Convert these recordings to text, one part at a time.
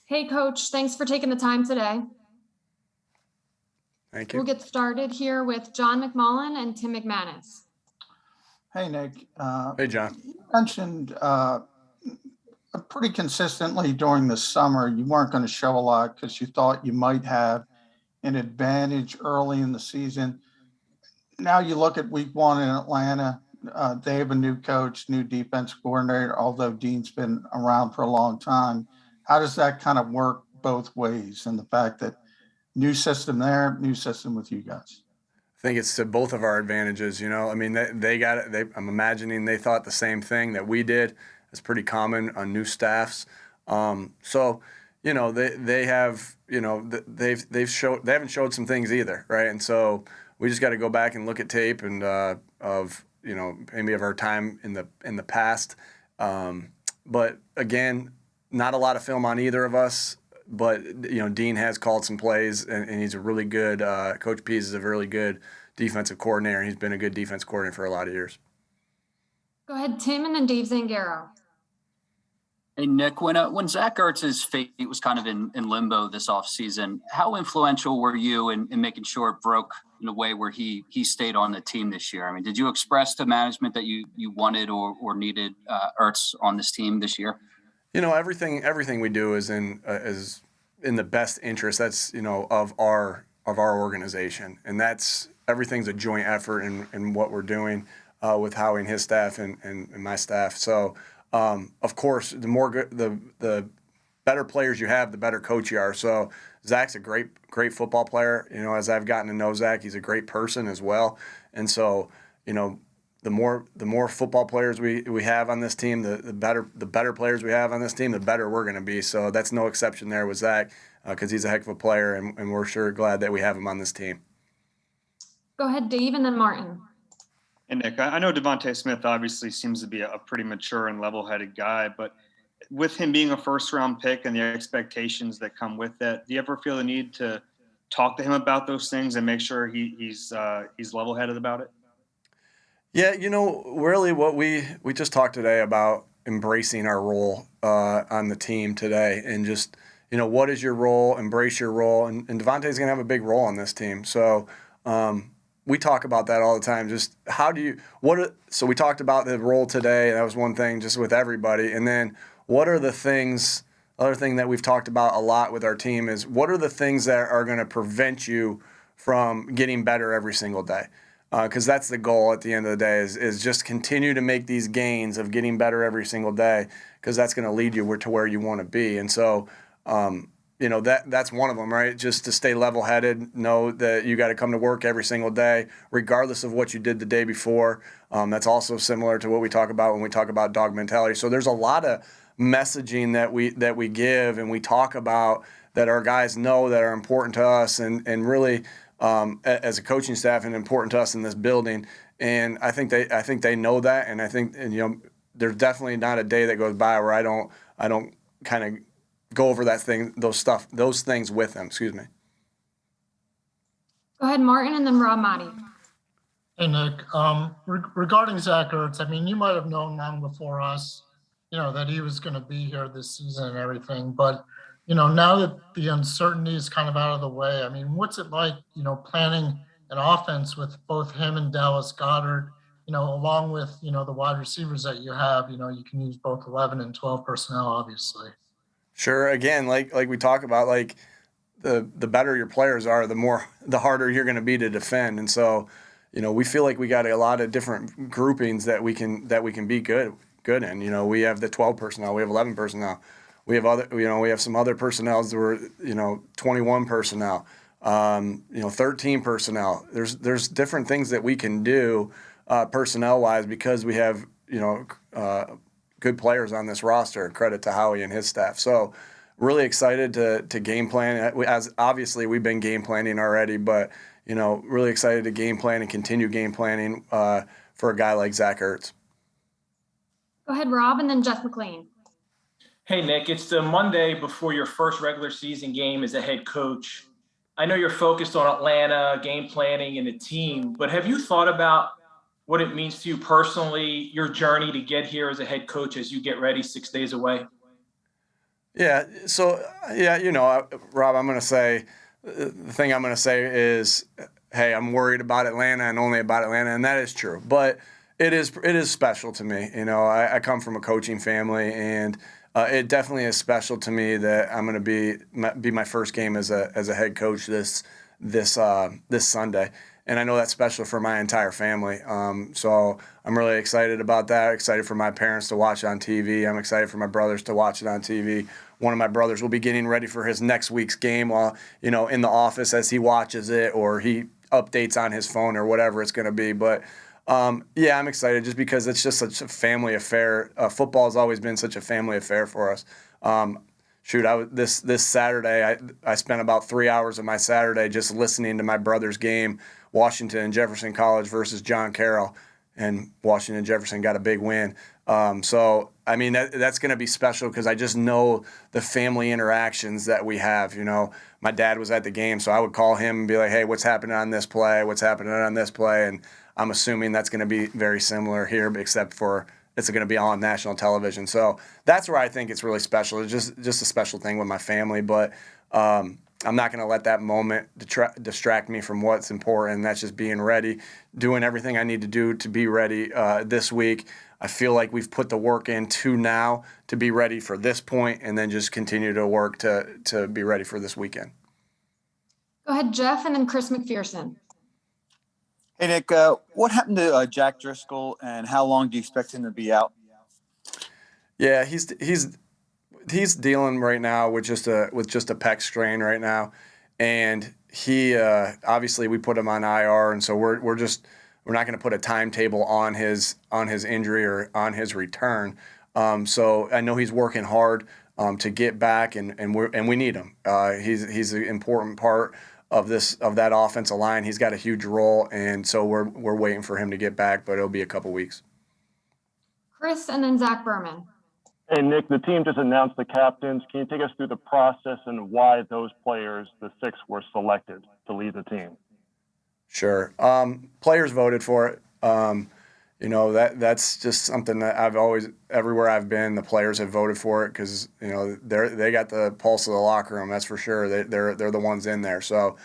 Hey, Coach, thanks for taking the time today. Thank you. We'll get started here with John McMullen and Tim McManus. Hey, Nick. Hey, John. You mentioned pretty consistently during the summer you weren't going to show a lot because you thought you might have an advantage early in the season. Now you look at week one in Atlanta. They have a new coach, new defense coordinator, although Dean's been around for a long time. How does that kind of work both ways? And the fact that new system there, new system with you guys. I think it's to both of our advantages. I mean, they got it. I'm imagining they thought the same thing that we did. It's pretty common on new staffs. So, they have, they haven't showed some things either, right? And so we just got to go back and look at tape and of maybe of our time in the past. But again, not a lot of film on either of us. But Dean has called some plays, and he's a really good Coach Pease is a really good defensive coordinator. He's been a good defense coordinator for a lot of years. Go ahead, Tim, and then Dave Zangaro. Hey, Nick, when Zach Ertz's fate was kind of in limbo this offseason, how influential were you in making sure it broke in a way where he stayed on the team this year? I mean, did you express to management that you wanted or needed Ertz on this team this year? Everything we do is in the best interest. That's of our organization, and that's everything's a joint effort in what we're doing with Howie and his staff and my staff. So of course, the better players you have, the better coach you are. So Zach's a great football player. As I've gotten to know Zach, he's a great person as well. And so the more football players we have on this team, the better players we have on this team, the better we're going to be. So that's no exception there with Zach because he's a heck of a player, and we're sure glad that we have him on this team. Go ahead, Dave, and then Martin. And Nick, I know Devonta Smith obviously seems to be a pretty mature and level-headed guy, but with him being a first-round pick and the expectations that come with that, do you ever feel the need to talk to him about those things and make sure he's level-headed about it? Yeah, really what we just talked today about embracing our role on the team today and just, what is your role, embrace your role. And Devontae's going to have a big role on this team. So we talk about that all the time. Just so we talked about the role today. That was one thing just with everybody. And then what are the things, other thing that we've talked about a lot with our team is what are the things that are going to prevent you from getting better every single day? Because that's the goal at the end of the day is just continue to make these gains of getting better every single day because that's going to lead you to where you want to be. And so, that's one of them, right? Just to stay level-headed, know that you got to come to work every single day, regardless of what you did the day before. That's also similar to what we talk about when we talk about dog mentality. So there's a lot of messaging that we give and we talk about that our guys know that are important to us and really – as a coaching staff and important to us in this building, and I think they know that, and I think there's definitely not a day that goes by where I don't kind of go over those things with them. Excuse me. Go ahead, Martin, and then Rob Motti. Hey, Nick. Regarding Zach Ertz, I mean, you might have known long before us, that he was going to be here this season and everything, but now that the uncertainty is kind of out of the way, I mean, what's it like, planning an offense with both him and Dallas Goedert, along with, the wide receivers that you have, you can use both 11 and 12 personnel, obviously. Sure. Again, like we talk about, like the better your players are, the harder you're going to be to defend. And so, we feel like we got a lot of different groupings that we can be good in. We have the 12 personnel, we have 11 personnel. We have some other personnel that were, 21 personnel, 13 personnel. There's different things that we can do personnel-wise because we have, good players on this roster. Credit to Howie and his staff. So really excited to game plan. As obviously we've been game planning already, but, really excited to game plan and continue game planning for a guy like Zach Ertz. Go ahead, Rob, and then Jeff McLean. Hey, Nick, it's the Monday before your first regular season game as a head coach. I know you're focused on Atlanta, game planning, and the team, but have you thought about what it means to you personally, your journey to get here as a head coach as you get ready 6 days away? Yeah. So, Rob, I'm going to say the thing I'm going to say is, hey, I'm worried about Atlanta and only about Atlanta, and that is true. But it is special to me. I come from a coaching family, and it definitely is special to me that I'm going to be my first game as a head coach this Sunday. And I know that's special for my entire family. So I'm really excited about that. Excited for my parents to watch it on TV. I'm excited for my brothers to watch it on TV. One of my brothers will be getting ready for his next week's game while, in the office as he watches it, or he updates on his phone or whatever it's going to be. But yeah, I'm excited just because it's just such a family affair. Football has always been such a family affair for us. This Saturday, I spent about 3 hours of my Saturday just listening to my brother's game, Washington and Jefferson College versus John Carroll, and Washington and Jefferson got a big win. So, I mean, that's going to be special because I just know the family interactions that we have. My dad was at the game, so I would call him and be like, hey, what's happening on this play? What's happening on this play? And I'm assuming that's going to be very similar here, except for it's going to be on national television. So that's where I think it's really special. It's just a special thing with my family. But I'm not going to let that moment distract me from what's important. That's just being ready, doing everything I need to do to be ready this week. I feel like we've put the work in to now to be ready for this point, and then just continue to work to be ready for this weekend. Go ahead, Jeff, and then Chris McPherson. Hey, Nick, what happened to Jack Driscoll, and how long do you expect him to be out? Yeah, he's dealing right now with just a pec strain right now, and he obviously we put him on IR, and so we're not going to put a timetable on his injury or on his return. So I know he's working hard to get back, and we need him. He's an important part of that offensive line. He's got a huge role, and so we're waiting for him to get back, but it'll be a couple weeks. Chris, and then Zach Berman. Hey, Nick, the team just announced the captains. Can you take us through the process and why those players, the 6, were selected to lead the team? Sure. Players voted for it. That's just something that I've always, everywhere I've been, the players have voted for it because, they got the pulse of the locker room, that's for sure. They're the ones in there. So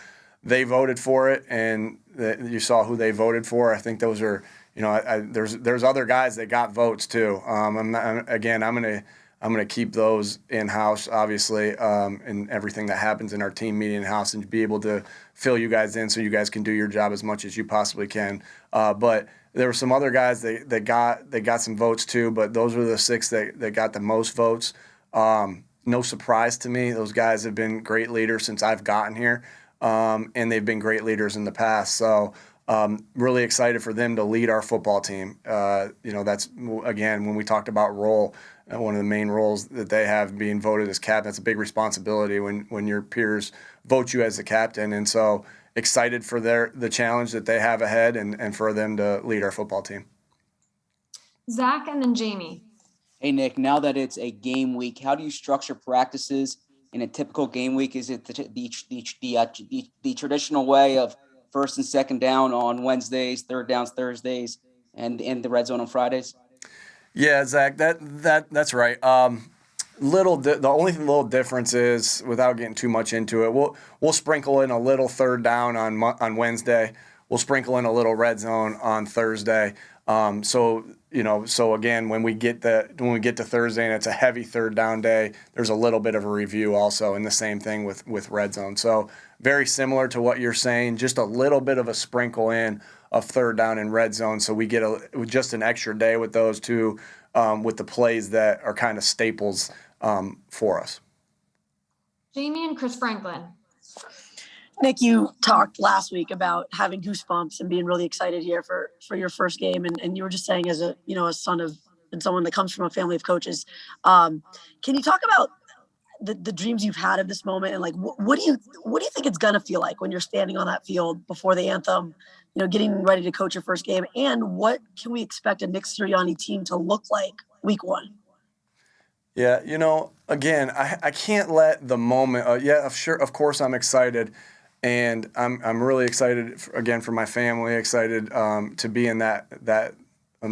they voted for it, and you saw who they voted for. I think those are, there's other guys that got votes too. I'm gonna keep those in house, obviously, and everything that happens in our team meeting in house, and be able to fill you guys in so you guys can do your job as much as you possibly can. But there were some other guys that got some votes too, but those were the 6 that got the most votes. No surprise to me. Those guys have been great leaders since I've gotten here, and they've been great leaders in the past. So. Really excited for them to lead our football team. That's, again, when we talked about role, one of the main roles that they have being voted as captain. That's a big responsibility when your peers vote you as the captain. And so excited for the challenge that they have ahead and for them to lead our football team. Zach, and then Jamie. Hey, Nick, now that it's a game week, how do you structure practices in a typical game week? Is it the traditional way of first and second down on Wednesdays, third downs Thursdays, and the red zone on Fridays? Yeah, Zach, that's right. The only little difference is, without getting too much into it, we'll sprinkle in a little third down on Wednesday. We'll sprinkle in a little red zone on Thursday. So again, when we get to Thursday and it's a heavy third down day, there's a little bit of a review also, and the same thing with red zone. So very similar to what you're saying, just a little bit of a sprinkle in of third down and red zone. So we get just an extra day with those two, with the plays that are kind of staples for us. Jamie and Chris Franklin. Nick, you talked last week about having goosebumps and being really excited here for your first game. And you were just saying, as a son of, and someone that comes from a family of coaches, can you talk about the dreams you've had of this moment? And like, what do you think it's going to feel like when you're standing on that field before the anthem, getting ready to coach your first game? And what can we expect a Nick Sirianni team to look like week 1? Yeah, again, I can't let the moment, of course I'm excited. And I'm really excited again for my family. Excited to be in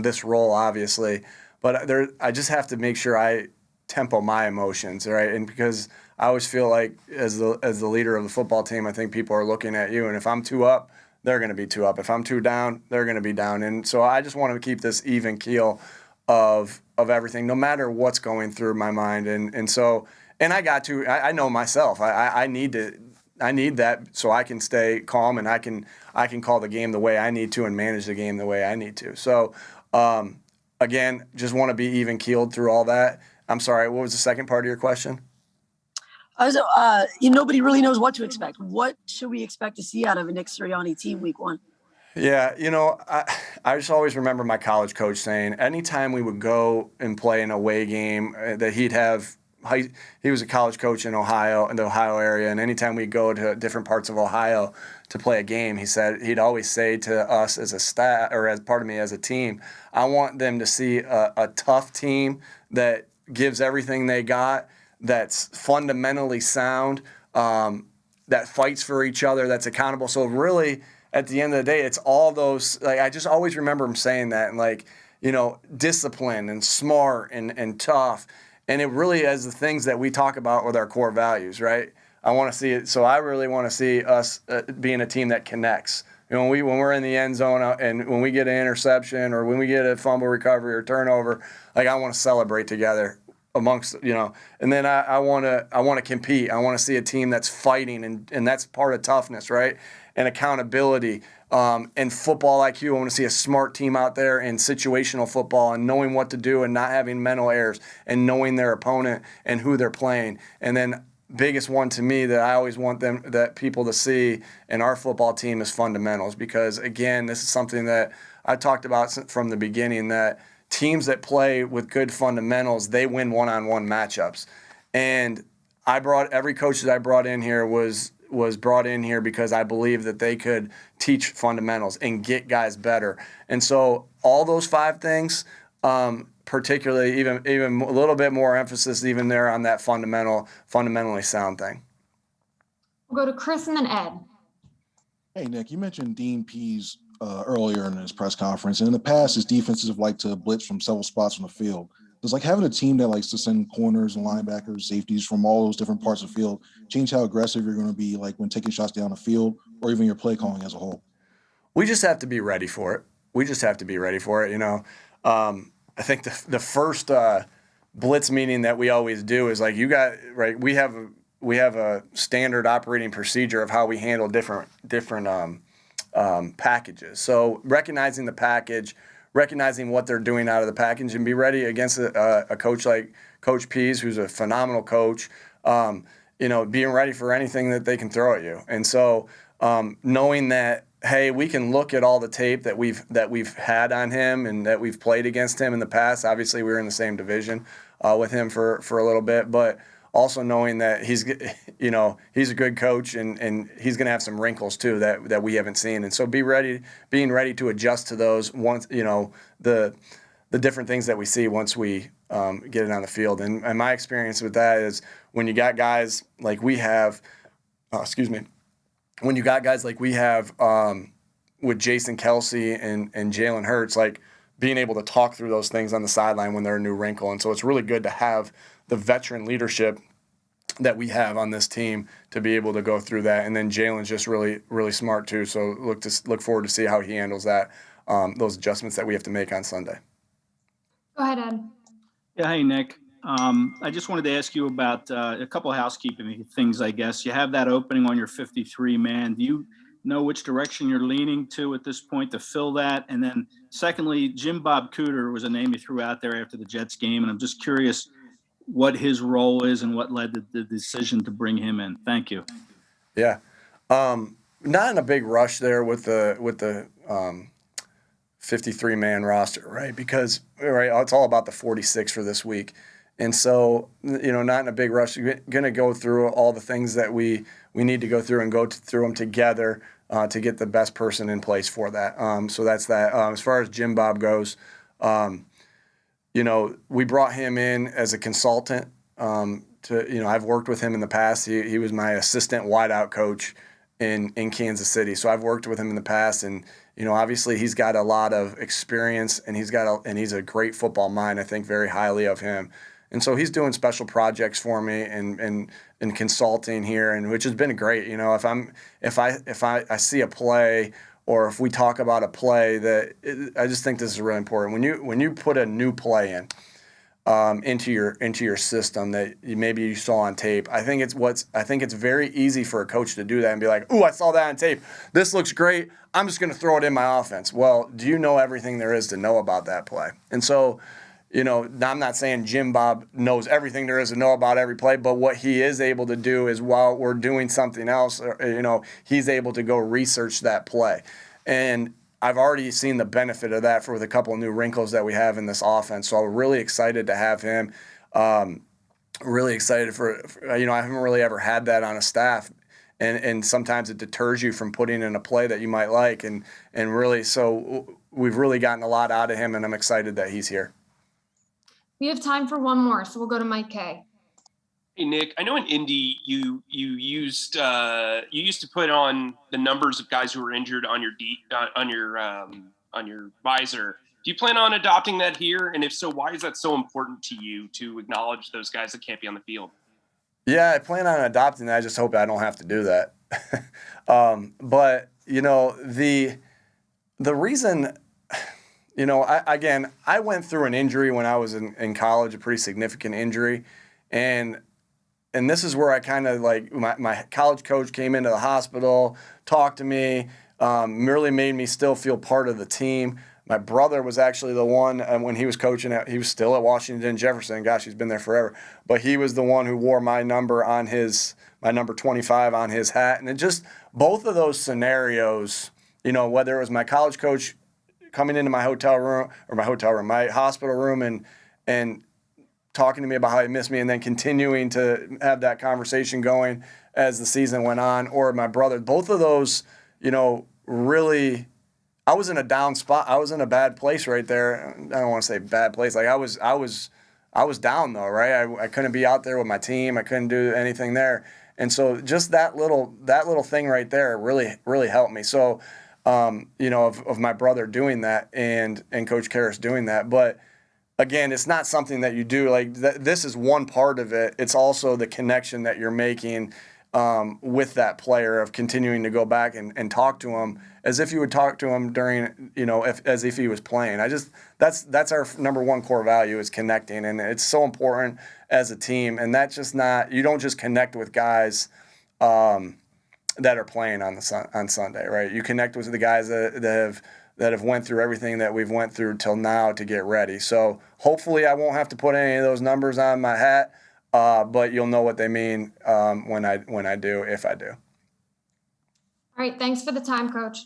this role, obviously. But I just have to make sure I tempo my emotions, right? And because I always feel like as the leader of the football team, I think people are looking at you, and if I'm too up, they're going to be too up. If I'm too down, they're going to be down. And so I just want to keep this even keel of everything, no matter what's going through my mind. And so I know myself. I need that so I can stay calm and I can call the game the way I need to and manage the game the way I need to. So again, just want to be even keeled through all that. I'm sorry, what was the second part of your question? Nobody really knows what to expect. What should we expect to see out of a Nick Sirianni team week 1? Yeah, I just always remember my college coach saying anytime we would go and play an away game that he was a college coach in Ohio, in the Ohio area, and anytime we go to different parts of Ohio to play a game, he said he'd always say to us as a staff, or as a team, I want them to see a tough team that gives everything they got, that's fundamentally sound, that fights for each other, that's accountable. So really, at the end of the day, it's all those, like, I just always remember him saying that, and like, discipline and smart and tough. And it really is the things that we talk about with our core values, right? I want to see it. So I really want to see us being a team that connects. When we're in the end zone and when we get an interception or when we get a fumble recovery or turnover, like, I want to celebrate together amongst, and then I want to compete. I want to see a team that's fighting, and that's part of toughness, right? And accountability, and football IQ. I want to see a smart team out there in situational football and knowing what to do and not having mental errors and knowing their opponent and who they're playing. And then biggest one to me that I always want people to see in our football team is fundamentals, because again, this is something that I talked about from the beginning, that teams that play with good fundamentals, they win one-on-one matchups. And every coach that I brought in here was brought in here because I believe that they could teach fundamentals and get guys better. And so all those 5 things, particularly even a little bit more emphasis even there on that fundamentally sound thing. We'll go to Chris and then Ed. Hey, Nick, you mentioned Dean Pease earlier in his press conference. And in the past, his defenses have liked to blitz from several spots on the field. Does having a team that likes to send corners and linebackers, safeties from all those different parts of the field change how aggressive you're going to be, like when taking shots down the field, or even your play calling as a whole? We just have to be ready for it. I think the first blitz meeting that we always do is like, we have a standard operating procedure of how we handle different packages. So recognizing the package, recognizing what they're doing out of the package, and be ready against a coach like Coach Pease, who's a phenomenal coach, being ready for anything that they can throw at you. And so knowing that, hey, we can look at all the tape that we've had on him and that we've played against him in the past. Obviously, we were in the same division with him for a little bit, but also knowing that he's a good coach and he's going to have some wrinkles too that we haven't seen. And so being ready to adjust to those once, the different things that we see once we get it on the field. And my experience with that is when you got guys like we have, with Jason Kelsey and Jalen Hurts, like being able to talk through those things on the sideline when they're a new wrinkle. And so it's really good to have the veteran leadership that we have on this team to be able to go through that. And then Jalen's just really, really smart too. So look forward to see how he handles that, those adjustments that we have to make on Sunday. Go ahead, Ed. Yeah, hey, Nick. I just wanted to ask you about a couple of housekeeping things, I guess. You have that opening on your 53-man. Do you know which direction you're leaning to at this point to fill that? And then secondly, Jim Bob Cooter was a name you threw out there after the Jets game, and I'm just curious what his role is and what led to the decision to bring him in. Thank you. Yeah. Not in a big rush there with the 53-man roster, right? Because it's all about the 46 for this week. And so, not in a big rush. We're going to go through all the things that we need to go through and through them together to get the best person in place for that. So that's that. As far as Jim Bob goes, we brought him in as a consultant. I've worked with him in the past. He was my assistant wideout coach in Kansas City. So I've worked with him in the past, and obviously he's got a lot of experience, and he's a great football mind. I think very highly of him. And so he's doing special projects for me and consulting here, and which has been great. You know, if I see a play, or if we talk about a play I just think this is really important. When you put a new play into your system that maybe you saw on tape, I think it's very easy for a coach to do that and be like, "Ooh, I saw that on tape. This looks great. I'm just going to throw it in my offense." Well, do you know everything there is to know about that play? And so, you know, I'm not saying Jim Bob knows everything there is to know about every play, but what he is able to do is while we're doing something else, you know, he's able to go research that play. And I've already seen the benefit of that with a couple of new wrinkles that we have in this offense. So I'm really excited to have him. Really excited for, you know, I haven't really ever had that on a staff. And sometimes it deters you from putting in a play that you might like. And really, so we've really gotten a lot out of him, and I'm excited that he's here. We have time for one more, so we'll go to Mike K. Hey Nick, I know in Indy you used to put on the numbers of guys who were injured on your visor. Do you plan on adopting that here? And if so, why is that so important to you to acknowledge those guys that can't be on the field? Yeah, I plan on adopting that. I just hope I don't have to do that. But you know, the reason. You know, I went through an injury when I was in college, a pretty significant injury. And this is where I kind of like my college coach came into the hospital, talked to me, really made me still feel part of the team. My brother was actually the one when he was coaching, he was still at Washington Jefferson. Gosh, he's been there forever. But he was the one who wore my number on my number 25 on his hat. And it just, both of those scenarios, you know, whether it was my college coach coming into my my hospital room and talking to me about how he missed me, and then continuing to have that conversation going as the season went on, or my brother, both of those, you know, really, I was in a down spot. I was in a bad place right there. I don't want to say bad place. Like I was down though, right? I couldn't be out there with my team. I couldn't do anything there. And so just that little thing right there really, really helped me. So, you know, of my brother doing that and Coach Karras doing that. But again, it's not something that you do. Like this is one part of it. It's also the connection that you're making with that player, of continuing to go back and talk to him as if you would talk to him during, you know, as if he was playing. That's our number one core value, is connecting. And it's so important as a team. And that's just not, you don't just connect with guys that are playing on Sunday, right? You connect with the guys that have went through everything that we've went through till now to get ready. So hopefully I won't have to put any of those numbers on my hat, but you'll know what they mean when I do, if I do. All right, thanks for the time, Coach.